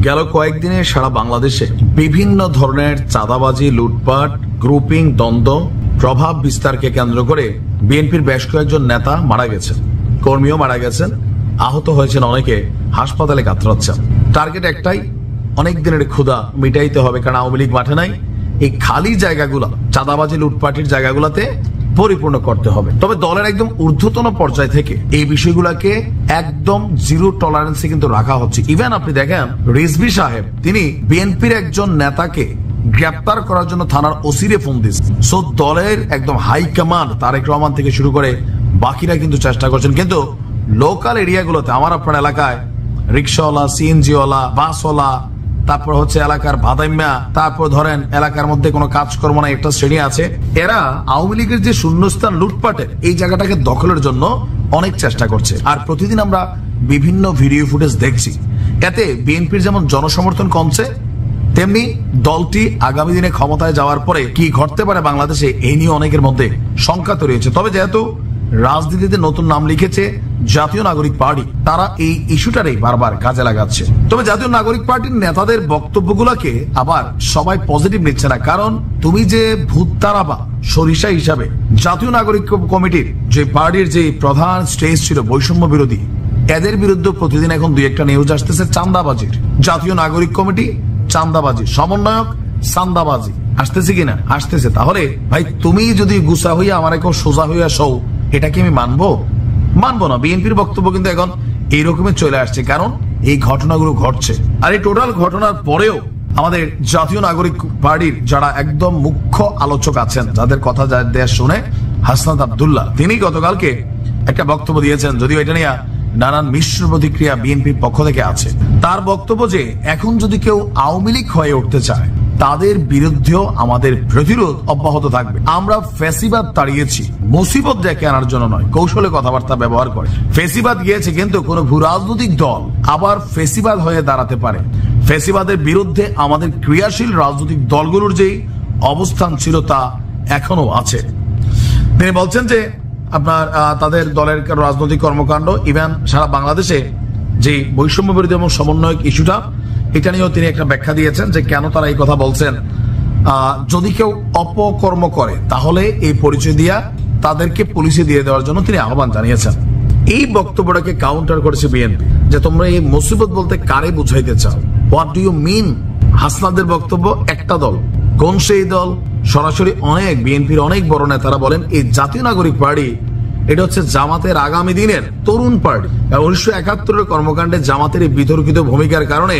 গেল কয়েকদিনে সারা বাংলাদেশে বিভিন্ন ধরনের চাঁদাবাজি, লুটপাট, গ্রুপিং, দ্বন্দ্ব, প্রভাব বিস্তারকে কেন্দ্র করে বিএনপির বেশ কয়েকজন নেতা মারা গেছেন, কর্মীও মারা গেছেন, আহত হয়েছেন অনেকে, হাসপাতালে কাতরাচ্ছেন। টার্গেট একটাই, অনেক দিনের ক্ষুধা মিটাইতে হবে, কারণ আওয়ামী লীগ মাঠে নাই। এই খালি জায়গাগুলো, চাঁদাবাজি লুটপাটের জায়গাগুলোতে পরিপূর্ণ করতে হবে। তবে দলের একদম ঊর্ধ্বতন পর্যায় থেকে এই বিষয়গুলোকে একদম জিরো টলারেন্সে কিন্তু রাখা হচ্ছে। ইভেন আপনি দেখেন রিজভী সাহেব তিনি বিএনপির একজন নেতাকে গ্রেপ্তার করার জন্য থানার ওসিরে ফোন দিয়েছে। সো দলের একদম হাইকমান্ড তারেক রহমান থেকে শুরু করে বাকিরা কিন্তু চেষ্টা করছেন, কিন্তু লোকাল এরিয়াগুলোতে, আমার আপনার এলাকায় রিক্সাওয়ালা, সিএনজিওয়ালা, বাসওয়ালা, তারপর হচ্ছে এলাকার ভাদাইম্যা, তারপর ধরেন এলাকার মধ্যে কোনো কাজকর্ম না একটা শ্রেণী আছে, এরা আওয়ামী লীগের যে শূন্যস্থান লুটপাটের এই জায়গাটাকে দখলের জন্য অনেক চেষ্টা করছে। আর প্রতিদিন আমরা বিভিন্ন ভিডিও ফুটেজ দেখছি, এতে বিএনপির যেমন জনসমর্থন কমছে, তেমনি দলটি আগামী দিনে ক্ষমতায় যাওয়ার পরে কি ঘটতে পারে বাংলাদেশে এই নিয়ে অনেকের মধ্যে শঙ্কা তৈরি হয়েছে। তবে যেহেতু রাজনীতিতে নতুন নাম লিখেছে জাতীয় নাগরিক পার্টি, তারা এই ইস্যুটারই বারবার কাজে লাগাচ্ছে। তবে জাতীয় নাগরিক পার্টির নেতাদের বক্তব্যগুলোকে আবার সবাই পজিটিভ নিচ্ছে না, কারণ তুমি যে ভূত তারাবা সরিষা হিসাবে জাতীয় নাগরিক কমিটির যে পার্টির যে প্রধান স্টেজ ছিল বৈষম্য বিরোধী, এদের বিরুদ্ধে প্রতিদিন এখন দুই একটা নিউজ আসতেছে চাঁদাবাজির। জাতীয় নাগরিক কমিটি চাঁদাবাজি, সমন্বয়ক চাঁদাবাজি, আসতেছে কিনা? আসতেছে। তাহলে ভাই তুমি যদি গুছা হইয়া আমার কেউ সোজা হইয়া সৌ, এটা কি আমি মানবো? মানবো না। বিএনপির বক্তব্য কিন্তু এখন এইরকমের চলে আসছে, কারণ এই ঘটনাগুলো ঘটছে। আর এই টোটাল ঘটনার পরেও আমাদের জাতীয় নাগরিক পার্টির যারা একদম মুখ্য আলোচক আছেন, যাদের কথা দেশ শুনে, হাসনাত আব্দুল্লাহ, তিনি গতকালকে একটা বক্তব্য দিয়েছেন, যদিও এটা নিয়ে নানান মিশ্র প্রতিক্রিয়া বিএনপির পক্ষ থেকে আছে। তার বক্তব্য যে এখন যদি কেউ আওয়ামী লীগ হয়ে উঠতে চায়, তাদের বিরুদ্ধেও আমাদের প্রতিরোধ অব্যাহত থাকবে। আমরা ফ্যাসিবাদ তাড়িয়েছি মুসিবত ডেকে আনার জন্য নয়, কৌশলে কথাবার্তা ব্যবহার করে। ফ্যাসিবাদ গিয়েছে, কিন্তু কোন ভূ রাজনৈতিক দল আবার ফ্যাসিবাদ হয়ে দাঁড়াতে পারে। ফ্যাসিবাদের বিরুদ্ধে আমাদের ক্রিয়াশীল রাজনৈতিক দলগুলোর যে অবস্থান ছিল তা এখনো আছে। তিনি বলছেন যে আপনার তাদের দলের রাজনৈতিক কর্মকাণ্ড, ইভেন সারা বাংলাদেশে যে বৈষম্য বিরোধী এবং সমন্বয়ক ইস্যুটা, এটা নিয়েও তিনি একটা ব্যাখ্যা দিয়েছেন যে কেন তারা এই কথা বলছেন। যদি কেউ অপকর্ম করে তাহলে এই পরিচয় দিয়া তাদেরকে পুলিশে দিয়ে দেওয়ার জন্য তিনি আহ্বান জানিয়েছেন। এই বক্তব্যটাকে কাউন্টার করেছে বিএনপি, যে তোমরা এই মুসিবত বলতে কারে বুঝাইতে চাও, হোয়াট ডু ইউ মিন? হাসনাদের বক্তব্য একটা দল, কোন সেই দল? সরাসরি অনেক বিএনপির অনেক বড় নেতারা বলেন এই জাতীয় নাগরিক পার্টি এটা হচ্ছে জামাতের আগামী দিনের তরুণ পার্টি। 1971 কর্মকাণ্ডে জামাতের এই বিতর্কিত ভূমিকার কারণে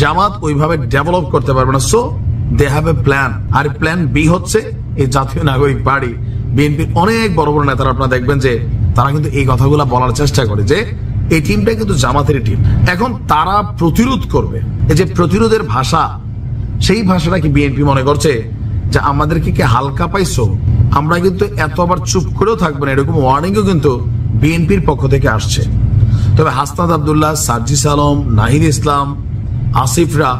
জামাত ওইভাবে ডেভেলপ করতে পারবে না। So they have a plan, আর প্ল্যান বি হচ্ছে এই জাতীয় নাগরিক পার্টি। বিএনপির অনেক বড় বড় নেতারা আপনারা দেখবেন যে তারা কিন্তু এই কথাগুলো বলার চেষ্টা করে যে এই টিমটা কিন্তু জামাতের টিম। এখন তারা প্রতিরোধ করবে, এই যে প্রতিরোধের ভাষা, সেই ভাষাটা কি বিএনপি মনে করছে যে আমাদেরকে কি হালকা পাইছো, আমরা কিন্তু এত আবার চুপ করেও থাকবো না, এরকম ওয়ার্নিংও কিন্তু বিএনপির পক্ষ থেকে আসছে। তবে হাসনাত আব্দুল্লাহ, সার্জিস আলম, নাহিদ ইসলাম, আসিফরা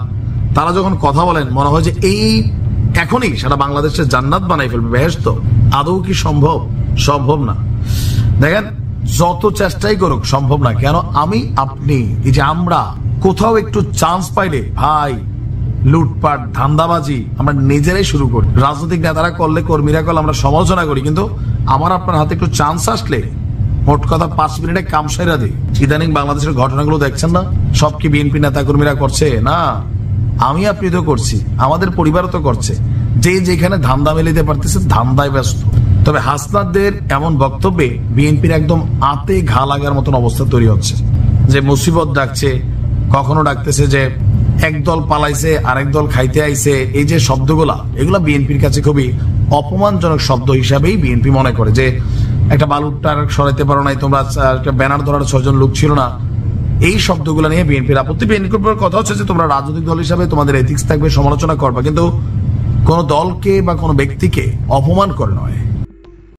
তারা যখন কথা বলেন, মনে হয় যে এই এখনই সারা বাংলাদেশের জান্নাত বানাই ফেলবে, বেহেশত। আদৌ কি সম্ভব? সম্ভব না। দেখেন, যত চেষ্টাই করুক সম্ভব না। কেন? আমি আপনি, এই যে আমরা কোথাও একটু চান্স পাইলে ভাই লুটপাট, ধান্দাবাজি আমরা নিজেরাই শুরু করি। রাজনৈতিক নেতারা করলে, কর্মীরা করলে আমরা সমালোচনা করি, কিন্তু আমার আপনার হাতে একটু চান্স আসলে মোট কথা 5 মিনিটে কাম সাইরা দিই। ইদানিং বাংলাদেশের ঘটনাগুলো দেখছেন না, সব কি বিএনপি নেতা কর্মীরা করছে? না, আমি আপনি তো করছি, আমাদের পরিবারও তো করছে। যে যেখানে ধান্দা মেলিতে পারতেছে ধান্দায় ব্যস্ত। তবে হাসনাতদের এমন বক্তব্যে বিএনপির একদম আতে ঘা লাগার মতন অবস্থা তৈরি হচ্ছে, যে মুসিবত ডাকছে, কখনো ডাকতেছে যে একদল পালাইছে আরেক দল খাইতে আইছে। এই যে শব্দগুলা, এগুলা বিএনপির কাছে খুবই অপমানজনক শব্দ হিসাবেই বিএনপি মনে করে। যে একটা বালুটার সরাইতে পারো নাই তোমরা, একটা ব্যানার ধরার 6 জন লোক ছিল না, এই শব্দগুলো নিয়ে বিএনপির আপত্তি। বিএনপির কথা হচ্ছে যে তোমরা রাজনৈতিক দল হিসাবে তোমাদের এথিক্স থাকবে, সমালোচনা করবা, কিন্তু কোন দলকে বা কোন ব্যক্তিকে অপমান করে নয়।